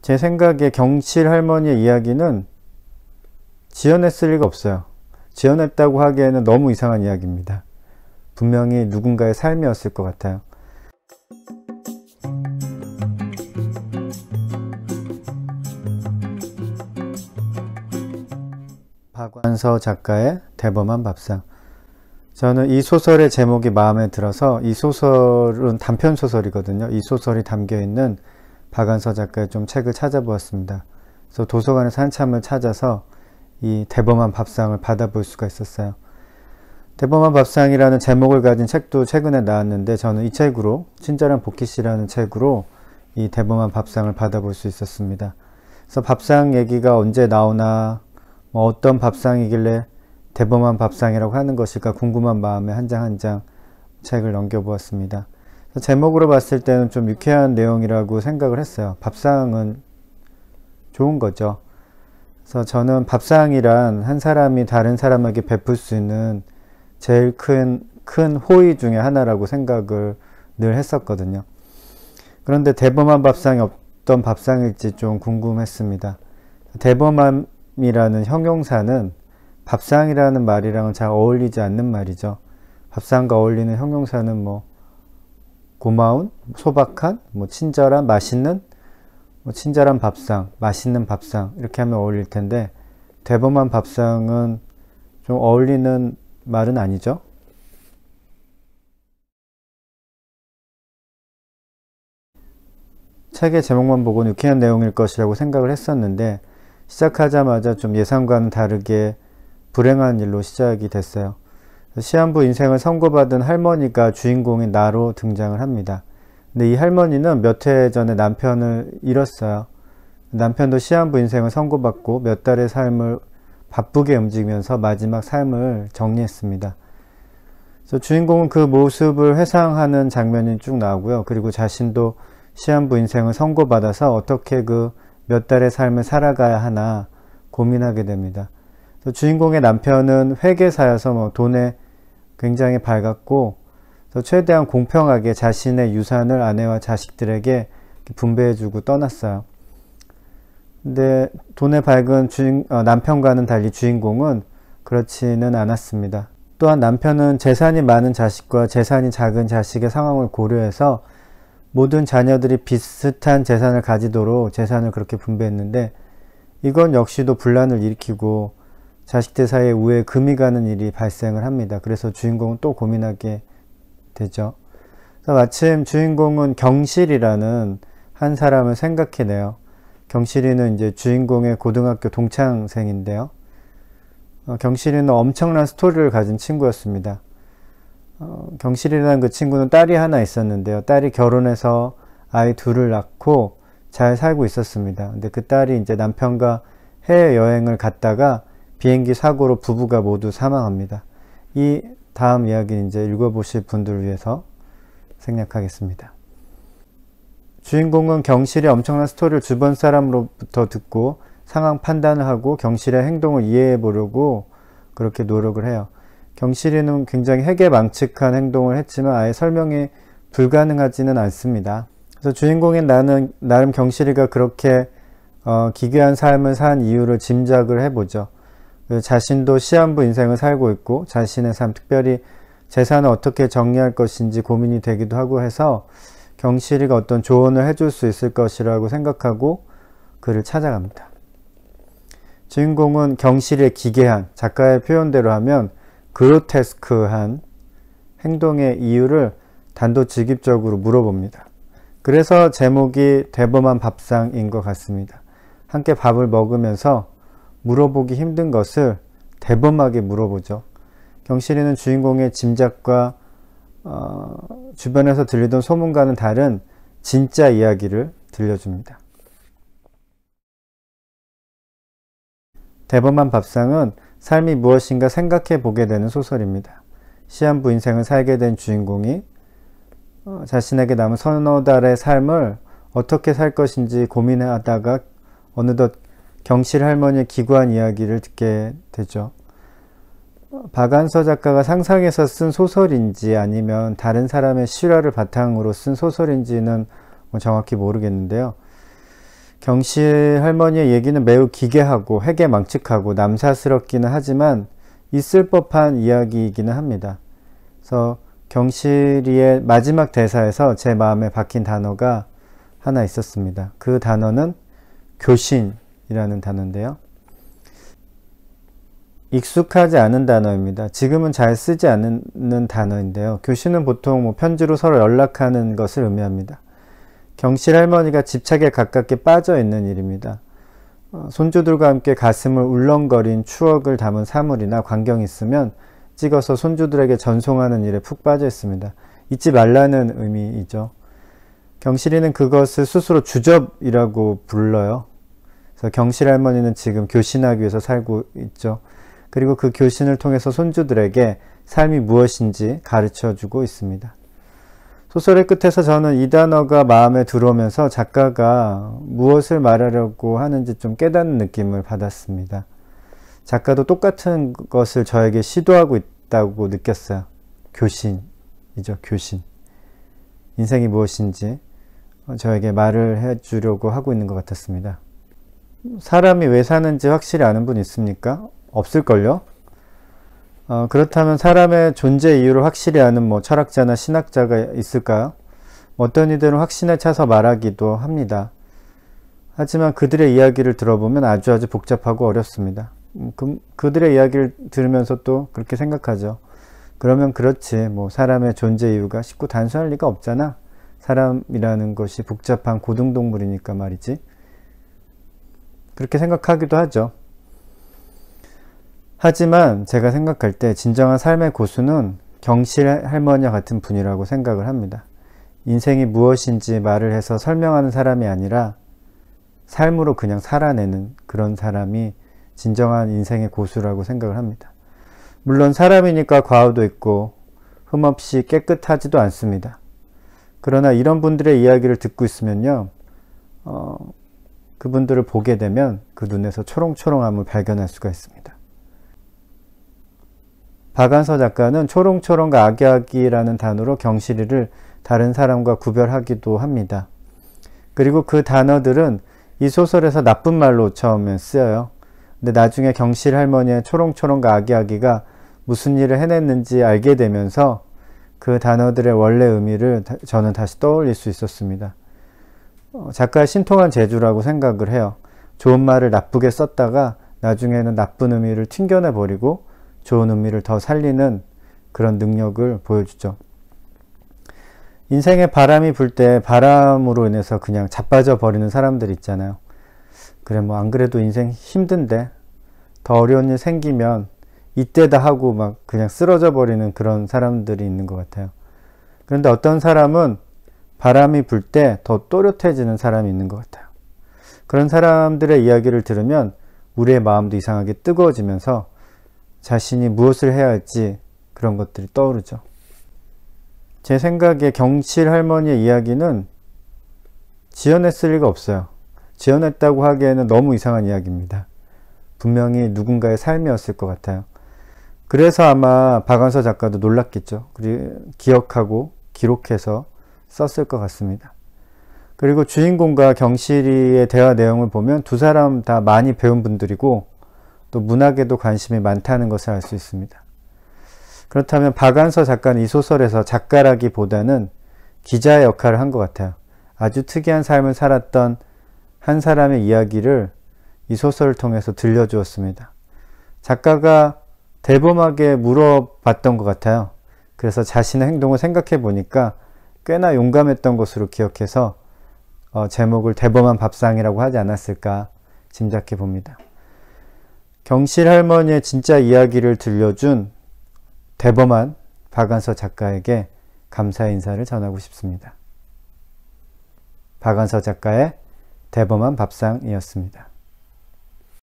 제 생각에 경실 할머니의 이야기는 지어냈을 리가 없어요. 지어냈다고 하기에는 너무 이상한 이야기입니다. 분명히 누군가의 삶이었을 것 같아요. 박완서 작가의 대범한 밥상. 저는 이 소설의 제목이 마음에 들어서, 이 소설은 단편소설이거든요. 이 소설이 담겨있는 박완서 작가의 좀 책을 찾아보았습니다. 그래서 도서관에서 한참을 찾아서 이 대범한 밥상을 받아볼 수가 있었어요. 대범한 밥상이라는 제목을 가진 책도 최근에 나왔는데, 저는 이 책으로, 친절한 복희씨라는 책으로 이 대범한 밥상을 받아볼 수 있었습니다. 그래서 밥상 얘기가 언제 나오나, 어떤 밥상이길래 대범한 밥상이라고 하는 것일까 궁금한 마음에 한 장 한 장 책을 넘겨보았습니다. 제목으로 봤을 때는 좀 유쾌한 내용이라고 생각을 했어요. 밥상은 좋은 거죠. 그래서 저는 밥상이란 한 사람이 다른 사람에게 베풀 수 있는 제일 큰 호의 중에 하나라고 생각을 늘 했었거든요. 그런데 대범한 밥상이 어떤 밥상일지 좀 궁금했습니다. 대범함이라는 형용사는 밥상이라는 말이랑은 잘 어울리지 않는 말이죠. 밥상과 어울리는 형용사는 고마운, 소박한, 친절한, 맛있는, 친절한 밥상, 맛있는 밥상 이렇게 하면 어울릴 텐데, 대범한 밥상은 좀 어울리는 말은 아니죠. 책의 제목만 보고는 유쾌한 내용일 것이라고 생각을 했었는데, 시작하자마자 좀 예상과는 다르게 불행한 일로 시작이 됐어요. 시한부 인생을 선고받은 할머니가 주인공인 나로 등장을 합니다. 근데 이 할머니는 몇 해 전에 남편을 잃었어요. 남편도 시한부 인생을 선고받고 몇 달의 삶을 바쁘게 움직이면서 마지막 삶을 정리했습니다. 그래서 주인공은 그 모습을 회상하는 장면이 쭉 나오고요. 그리고 자신도 시한부 인생을 선고받아서 어떻게 그 몇 달의 삶을 살아가야 하나 고민하게 됩니다. 주인공의 남편은 회계사여서 돈에 굉장히 밝았고, 최대한 공평하게 자신의 유산을 아내와 자식들에게 분배해주고 떠났어요. 근데 돈에 밝은 남편과는 달리 주인공은 그렇지는 않았습니다. 또한 남편은 재산이 많은 자식과 재산이 작은 자식의 상황을 고려해서 모든 자녀들이 비슷한 재산을 가지도록 재산을 그렇게 분배했는데, 이건 역시도 분란을 일으키고 자식들 사이에 우애에 금이 가는 일이 발생을 합니다. 그래서 주인공은 또 고민하게 되죠. 마침 주인공은 경실이라는 한 사람을 생각해내요. 경실이는 이제 주인공의 고등학교 동창생인데요. 경실이는 엄청난 스토리를 가진 친구였습니다. 경실이라는 그 친구는 딸이 하나 있었는데요. 딸이 결혼해서 아이 둘을 낳고 잘 살고 있었습니다. 근데 그 딸이 이제 남편과 해외여행을 갔다가 비행기 사고로 부부가 모두 사망합니다. 이 다음 이야기는 이제 읽어보실 분들을 위해서 생략하겠습니다. 주인공은 경실의 엄청난 스토리를 주변 사람으로부터 듣고 상황 판단을 하고 경실의 행동을 이해해 보려고 그렇게 노력을 해요. 경실이는 굉장히 해괴망측한 행동을 했지만 아예 설명이 불가능하지는 않습니다. 그래서 주인공인 나름 경실이가 그렇게 기괴한 삶을 산 이유를 짐작을 해보죠. 자신도 시한부 인생을 살고 있고 자신의 삶, 특별히 재산을 어떻게 정리할 것인지 고민이 되기도 하고 해서 경실이가 어떤 조언을 해줄 수 있을 것이라고 생각하고 그를 찾아갑니다. 주인공은 경실이의 기괴한, 작가의 표현대로 하면 그로테스크한 행동의 이유를 단도직입적으로 물어봅니다. 그래서 제목이 대범한 밥상인 것 같습니다. 함께 밥을 먹으면서 물어보기 힘든 것을 대범하게 물어보죠. 경실이는 주인공의 짐작과 주변에서 들리던 소문과는 다른 진짜 이야기를 들려줍니다. 대범한 밥상은 삶이 무엇인가 생각해 보게 되는 소설입니다. 시한부 인생을 살게 된 주인공이 자신에게 남은 서너 달의 삶을 어떻게 살 것인지 고민하다가 어느덧 경실 할머니의 기구한 이야기를 듣게 되죠. 박완서 작가가 상상해서 쓴 소설인지 아니면 다른 사람의 실화를 바탕으로 쓴 소설인지는 정확히 모르겠는데요. 경실 할머니의 얘기는 매우 기괴하고 해괴망측하고 남사스럽기는 하지만 있을 법한 이야기이기는 합니다. 그래서 경실이의 마지막 대사에서 제 마음에 박힌 단어가 하나 있었습니다. 그 단어는 교신이라는 단어인데요. 익숙하지 않은 단어입니다. 지금은 잘 쓰지 않는 단어인데요. 교신은 보통 편지로 서로 연락하는 것을 의미합니다. 경실 할머니가 집착에 가깝게 빠져 있는 일입니다. 손주들과 함께 가슴을 울렁거린 추억을 담은 사물이나 광경이 있으면 찍어서 손주들에게 전송하는 일에 푹 빠져 있습니다. 잊지 말라는 의미이죠. 경실이는 그것을 스스로 주접이라고 불러요. 그래서 경실 할머니는 지금 교신하기 위해서 살고 있죠. 그리고 그 교신을 통해서 손주들에게 삶이 무엇인지 가르쳐주고 있습니다. 소설의 끝에서 저는 이 단어가 마음에 들어오면서 작가가 무엇을 말하려고 하는지 좀 깨닫는 느낌을 받았습니다. 작가도 똑같은 것을 저에게 시도하고 있다고 느꼈어요. 교신이죠. 교신. 인생이 무엇인지 저에게 말을 해주려고 하고 있는 것 같았습니다. 사람이 왜 사는지 확실히 아는 분 있습니까? 없을걸요? 그렇다면 사람의 존재 이유를 확실히 아는 철학자나 신학자가 있을까요? 어떤 이들은 확신에 차서 말하기도 합니다. 하지만 그들의 이야기를 들어보면 아주 복잡하고 어렵습니다. 그들의 이야기를 들으면서 또 그렇게 생각하죠. 그러면 그렇지, 사람의 존재 이유가 쉽고 단순할 리가 없잖아. 사람이라는 것이 복잡한 고등동물이니까 말이지. 그렇게 생각하기도 하죠. 하지만 제가 생각할 때 진정한 삶의 고수는 경실 할머니와 같은 분이라고 생각을 합니다. 인생이 무엇인지 말을 해서 설명하는 사람이 아니라 삶으로 그냥 살아내는 그런 사람이 진정한 인생의 고수라고 생각을 합니다. 물론 사람이니까 과오도 있고 흠없이 깨끗하지도 않습니다. 그러나 이런 분들의 이야기를 듣고 있으면요, 그분들을 보게 되면 그 눈에서 초롱초롱함을 발견할 수가 있습니다. 박안서 작가는 초롱초롱과 아기아기라는 단어로 경실이를 다른 사람과 구별하기도 합니다. 그리고 그 단어들은 이 소설에서 나쁜 말로 처음에 쓰여요. 근데 나중에 경실 할머니의 초롱초롱과 아기아기가 무슨 일을 해냈는지 알게 되면서 그 단어들의 원래 의미를 저는 다시 떠올릴 수 있었습니다. 작가의 신통한 재주라고 생각을 해요. 좋은 말을 나쁘게 썼다가 나중에는 나쁜 의미를 튕겨내버리고 좋은 의미를 더 살리는 그런 능력을 보여주죠. 인생에 바람이 불 때 바람으로 인해서 그냥 자빠져 버리는 사람들 있잖아요. 그래 안 그래도 인생 힘든데 더 어려운 일 생기면 이때다 하고 그냥 쓰러져 버리는 그런 사람들이 있는 것 같아요. 그런데 어떤 사람은 바람이 불 때 더 또렷해지는 사람이 있는 것 같아요. 그런 사람들의 이야기를 들으면 우리의 마음도 이상하게 뜨거워지면서 자신이 무엇을 해야 할지 그런 것들이 떠오르죠. 제 생각에 경실 할머니의 이야기는 지어냈을 리가 없어요. 지어냈다고 하기에는 너무 이상한 이야기입니다. 분명히 누군가의 삶이었을 것 같아요. 그래서 아마 박안서 작가도 놀랐겠죠. 그리고 기억하고 기록해서 썼을 것 같습니다. 그리고 주인공과 경실이의 대화 내용을 보면 두 사람 다 많이 배운 분들이고 또 문학에도 관심이 많다는 것을 알 수 있습니다. 그렇다면 박안서 작가는 이 소설에서 작가라기보다는 기자의 역할을 한 것 같아요. 아주 특이한 삶을 살았던 한 사람의 이야기를 이 소설을 통해서 들려주었습니다. 작가가 대범하게 물어봤던 것 같아요. 그래서 자신의 행동을 생각해 보니까 꽤나 용감했던 것으로 기억해서 제목을 대범한 밥상이라고 하지 않았을까 짐작해 봅니다. 경실 할머니의 진짜 이야기를 들려준 대범한 박안서 작가에게 감사의 인사를 전하고 싶습니다. 박안서 작가의 대범한 밥상이었습니다.